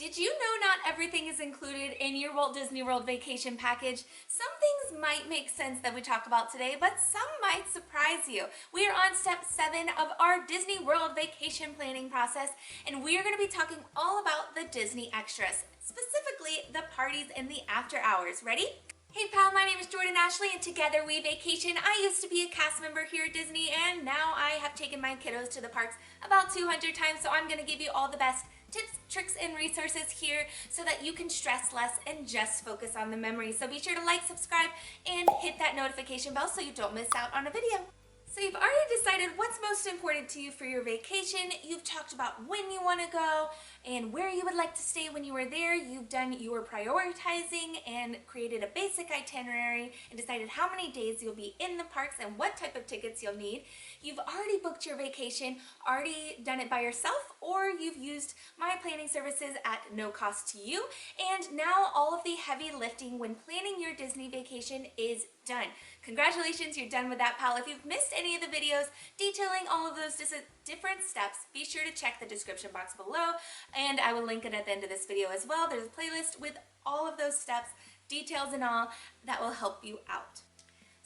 Did you know not everything is included in your Walt Disney World vacation package? Some things might make sense that we talk about today, but some might surprise you. We are on step 7 of our Disney World vacation planning process, and we are going to be talking all about the Disney extras, specifically the parties and the after hours. Ready? Hey pal, my name is Jordan Ashley and together we vacation. I used to be a cast member here at Disney and now I have taken my kiddos to the parks about 200 times, so I'm going to give you all the best tips, tricks, and resources here so that you can stress less and just focus on the memories. So be sure to like, subscribe, and hit that notification bell so you don't miss out on a video. So you've already decided what's most important to you for your vacation. You've talked about when you want to go and where you would like to stay when you were there. You've done your prioritizing and created a basic itinerary and decided how many days you'll be in the parks and what type of tickets you'll need. You've already booked your vacation, already done it by yourself, or you've used my planning services at no cost to you. And now all of the heavy lifting when planning your Disney vacation is done. Congratulations, you're done with that, pal. If you've missed any of the videos detailing all of those different steps, be sure to check the description box below, and I will link it at the end of this video as well. There's a playlist with all of those steps, details and all, that will help you out.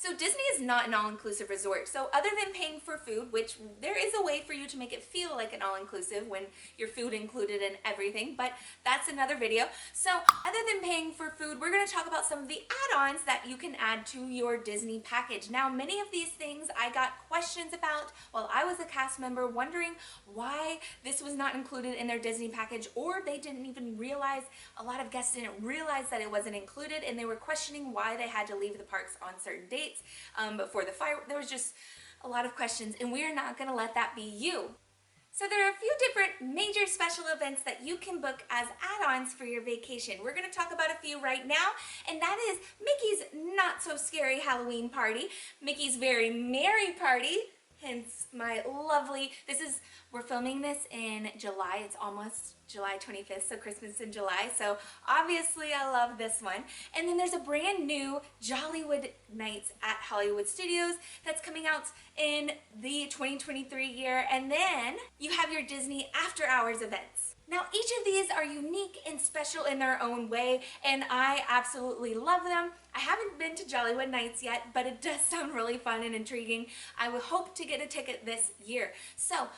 So Disney is not an all-inclusive resort. So other than paying for food, which there is a way for you to make it feel like an all-inclusive when your food included in everything, but that's another video. So other than paying for food, we're going to talk about some of the add-ons that you can add to your Disney package. Now, many of these things I got questions about while I was a cast member, wondering why this was not included in their Disney package, or they didn't even realize, a lot of guests didn't realize that it wasn't included, and they were questioning why they had to leave the parks on certain dates. Before the fire, there was just a lot of questions, and we are not going to let that be you. So there are a few different major special events that you can book as add-ons for your vacation. We're going to talk about a few right now, and that is Mickey's Not So Scary Halloween Party, Mickey's Very Merry Party, hence my lovely, we're filming this in July, it's almost July 25th, so Christmas in July, so obviously I love this one. And then there's a brand new Jollywood Nights at Hollywood Studios that's coming out in the 2023 year, and then you have your Disney After Hours events. Now, each of these are unique and special in their own way, and I absolutely love them. I haven't been to Jollywood Nights yet, but it does sound really fun and intriguing. I would hope to get a ticket this year. So,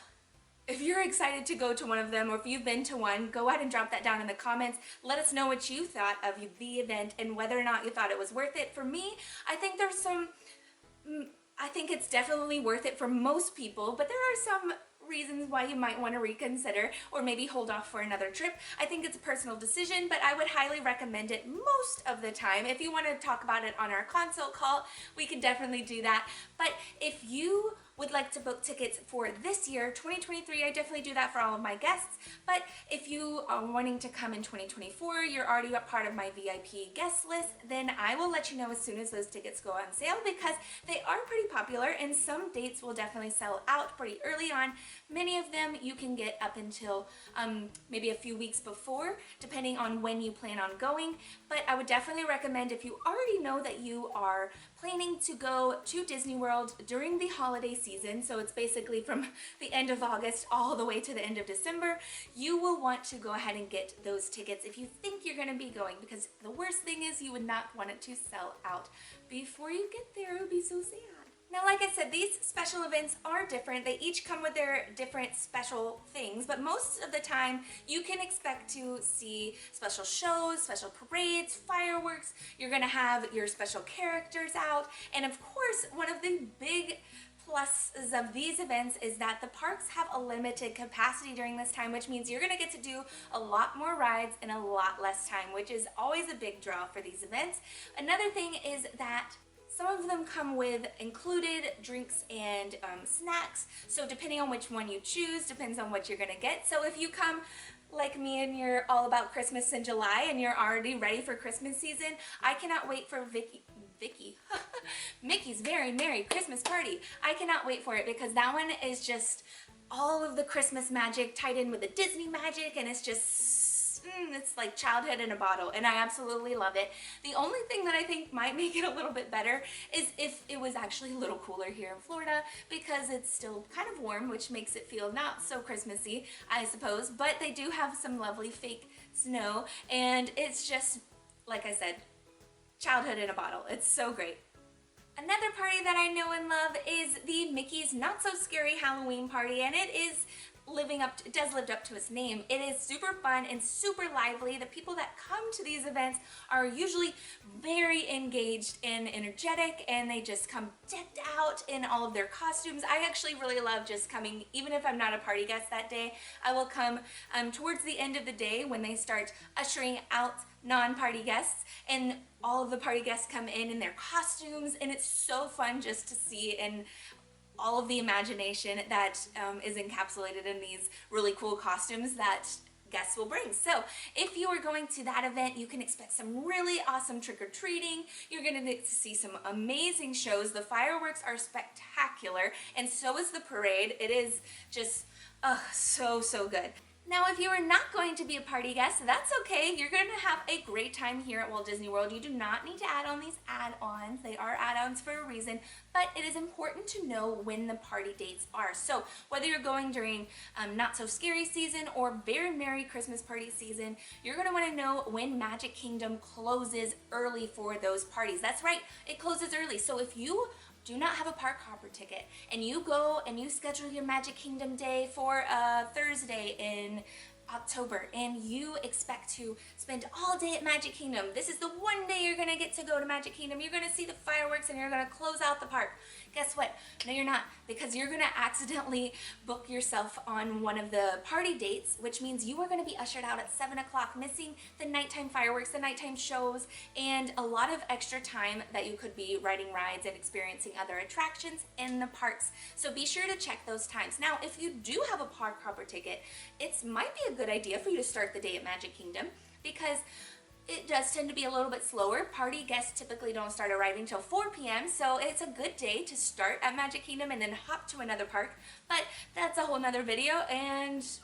if you're excited to go to one of them, or if you've been to one, go ahead and drop that down in the comments. Let us know what you thought of the event and whether or not you thought it was worth it. For me, I think it's definitely worth it for most people, but there are some reasons why you might want to reconsider or maybe hold off for another trip. I think it's a personal decision, but I would highly recommend it most of the time. If you want to talk about it on our consult call, we can definitely do that. But if you would like to book tickets for this year, 2023, I definitely do that for all of my guests. But if you are wanting to come in 2024, you're already a part of my VIP guest list, then I will let you know as soon as those tickets go on sale, because they are pretty popular and some dates will definitely sell out pretty early on. Many of them you can get up until maybe a few weeks before, depending on when you plan on going. But I would definitely recommend, if you already know that you are planning to go to Disney World during the holiday season, so it's basically from the end of August all the way to the end of December, you will want to go ahead and get those tickets if you think you're going to be going, because the worst thing is you would not want it to sell out before you get there. It would be so sad. Now, like I said, these special events are different. They each come with their different special things, but most of the time you can expect to see special shows, special parades, fireworks. You're going to have your special characters out, and of course, one of the big pluses of these events is that the parks have a limited capacity during this time, which means you're going to get to do a lot more rides in a lot less time, which is always a big draw for these events. Another thing is that some of them come with included drinks and snacks, so depending on which one you choose, depends on what you're going to get. So if you come like me and you're all about Christmas in July and you're already ready for Christmas season, I cannot wait for Mickey's Very Merry Christmas Party. I cannot wait for it, because that one is just all of the Christmas magic tied in with the Disney magic, and it's just it's like childhood in a bottle, and I absolutely love it. The only thing that I think might make it a little bit better is if it was actually a little cooler here in Florida, because it's still kind of warm, which makes it feel not so Christmassy, I suppose. But they do have some lovely fake snow, and it's just, like I said, childhood in a bottle. It's so great. Another party that I know and love is the Mickey's Not So Scary Halloween Party, and it does live up to its name. It is super fun and super lively. The people that come to these events are usually very engaged and energetic, and they just come decked out in all of their costumes. I actually really love just coming, even if I'm not a party guest that day. I will come towards the end of the day when they start ushering out non-party guests, and all of the party guests come in their costumes, and it's so fun just to see and all of the imagination that is encapsulated in these really cool costumes that guests will bring. So if you are going to that event, you can expect some really awesome trick-or-treating. You're going to get to see some amazing shows. The fireworks are spectacular, and so is the parade. It is just so good. Now, if you are not going to be a party guest, that's okay. You're going to have a great time here at Walt Disney World. You do not need to add on these add-ons. They are add-ons for a reason, but it is important to know when the party dates are. So whether you're going during Not So Scary season or Very Merry Christmas Party season, you're going to want to know when Magic Kingdom closes early for those parties. That's right, it closes early. So if you do not have a park hopper ticket and you go and you schedule your Magic Kingdom day for Thursday in October, and you expect to spend all day at Magic Kingdom, this is the one day you're gonna get to go to Magic Kingdom. You're gonna see the fireworks and you're gonna close out the park. Guess what? No, you're not, because you're gonna accidentally book yourself on one of the party dates, which means you are gonna be ushered out at 7 o'clock, missing the nighttime fireworks, the nighttime shows, and a lot of extra time that you could be riding rides and experiencing other attractions in the parks. So be sure to check those times. Now, if you do have a park hopper ticket, it might be a good idea for you to start the day at Magic Kingdom, because it does tend to be a little bit slower. Party guests typically don't start arriving till 4 p.m., so it's a good day to start at Magic Kingdom and then hop to another park. But that's a whole nother video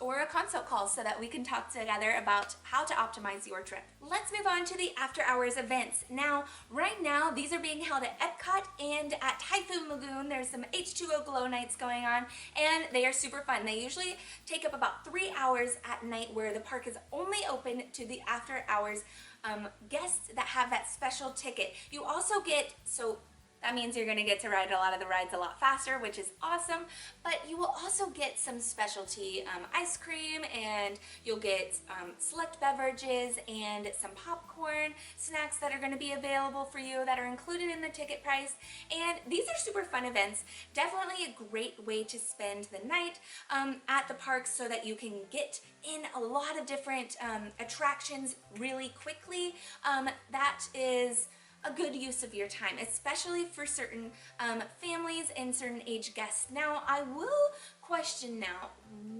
or a consult call so that we can talk together about how to optimize your trip. Let's move on to the after hours events. Now, right now, these are being held at Epcot and at Typhoon Lagoon. There's some H2O glow nights going on, and they are super fun. They usually take up about 3 hours at night, where the park is only open to the after hours guests that have that special ticket. You also get, so that means you're going to get to ride a lot of the rides a lot faster, which is awesome, but you will also get some specialty ice cream, and you'll get select beverages and some popcorn snacks that are going to be available for you that are included in the ticket price. And these are super fun events. Definitely a great way to spend the night at the parks, so that you can get in a lot of different attractions really quickly. That is a good use of your time, especially for certain families and certain age guests. Now, I will question now,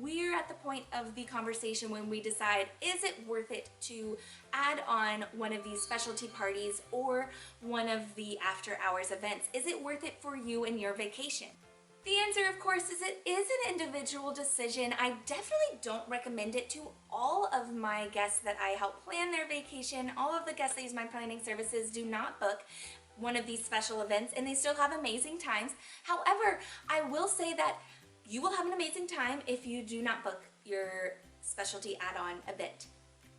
we're at the point of the conversation when we decide, is it worth it to add on one of these specialty parties or one of the after hours events? Is it worth it for you and your vacation? The answer, of course, is it is an individual decision. I definitely don't recommend it to all of my guests that I help plan their vacation. All of the guests that use my planning services do not book one of these special events, and they still have amazing times. However, I will say that you will have an amazing time if you do not book your specialty add-on event.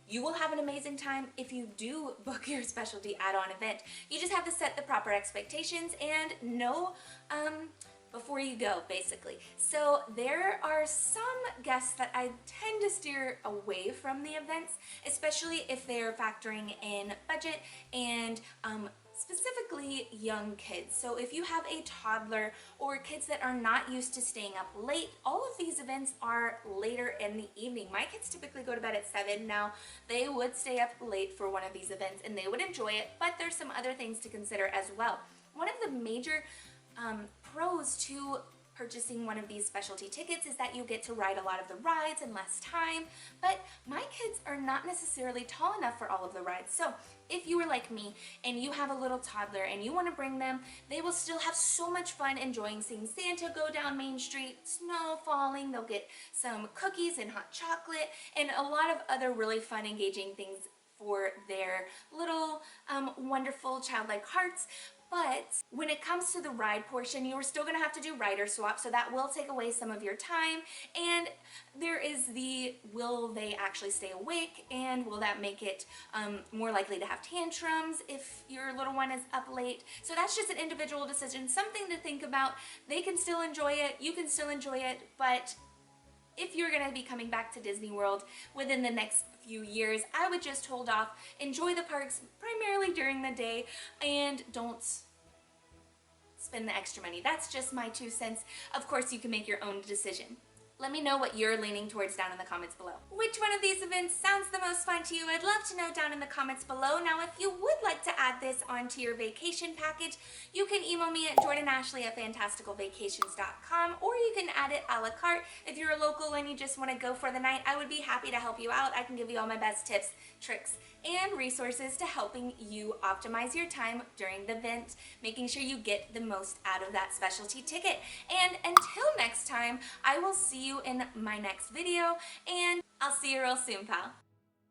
You will have an amazing time if you do book your specialty add-on event. You just have to set the proper expectations and know before you go, basically. So there are some guests that I tend to steer away from the events, especially if they're factoring in budget and specifically young kids. So if you have a toddler or kids that are not used to staying up late, all of these events are later in the evening. My kids typically go to bed at 7. Now, they would stay up late for one of these events and they would enjoy it, but there's some other things to consider as well. One of the major pros to purchasing one of these specialty tickets is that you get to ride a lot of the rides in less time, but my kids are not necessarily tall enough for all of the rides. So if you were like me and you have a little toddler and you want to bring them, they will still have so much fun enjoying seeing Santa go down Main Street, snow falling, they'll get some cookies and hot chocolate, and a lot of other really fun, engaging things for their little wonderful childlike hearts. But when it comes to the ride portion, you're still going to have to do rider swap, so that will take away some of your time. And there is the, will they actually stay awake, and will that make it more likely to have tantrums if your little one is up late? So that's just an individual decision, something to think about. They can still enjoy it, you can still enjoy it, but if you're going to be coming back to Disney World within the next few years, I would just hold off, enjoy the parks primarily during the day, and don't spend the extra money. That's just my 2 cents. Of course, you can make your own decision. Let me know what you're leaning towards down in the comments below. Which one of these events sounds the most fun to you? I'd love to know down in the comments below. Now, if you would like to add this onto your vacation package, you can email me at jordanashley@fantasticalvacations.com, or you can add it a la carte. If you're a local and you just want to go for the night, I would be happy to help you out. I can give you all my best tips, tricks, and resources to helping you optimize your time during the event, making sure you get the most out of that specialty ticket. And until next time, I will see you in my next video, and I'll see you real soon, pal.